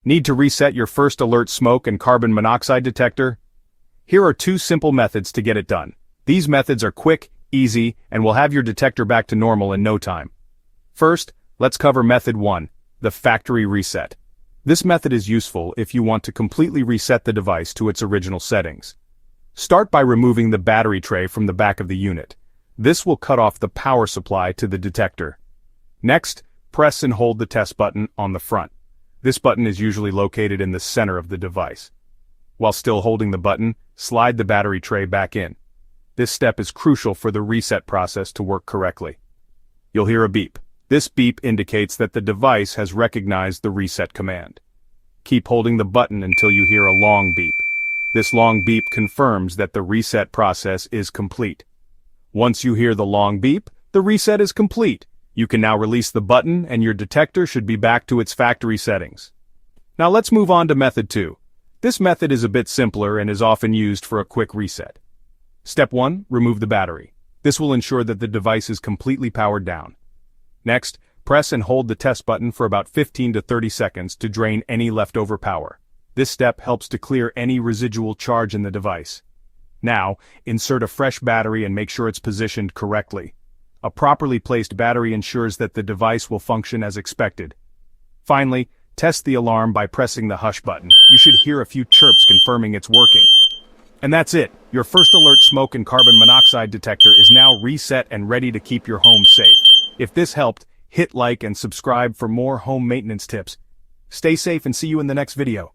Need to reset your first alert smoke and carbon monoxide detector? Here are two simple methods to get it done. These methods are quick, easy, and will have your detector back to normal in no time. First, let's cover method 1, the factory reset. This method is useful if you want to completely reset the device to its original settings. Start by removing the battery tray from the back of the unit. This will cut off the power supply to the detector. Next, press and hold the test button on the front. This button is usually located in the center of the device. While still holding the button, slide the battery tray back in. This step is crucial for the reset process to work correctly. You'll hear a beep. This beep indicates that the device has recognized the reset command. Keep holding the button until you hear a long beep. This long beep confirms that the reset process is complete. Once you hear the long beep, the reset is complete. You can now release the button and your detector should be back to its factory settings. Now let's move on to method 2. This method is a bit simpler and is often used for a quick reset. Step 1, remove the battery. This will ensure that the device is completely powered down. Next, press and hold the test button for about 15 to 30 seconds to drain any leftover power. This step helps to clear any residual charge in the device. Now, insert a fresh battery and make sure it's positioned correctly. A properly placed battery ensures that the device will function as expected. Finally, test the alarm by pressing the hush button. You should hear a few chirps confirming it's working. And that's it. Your first alert smoke and carbon monoxide detector is now reset and ready to keep your home safe. If this helped, hit like and subscribe for more home maintenance tips. Stay safe and see you in the next video.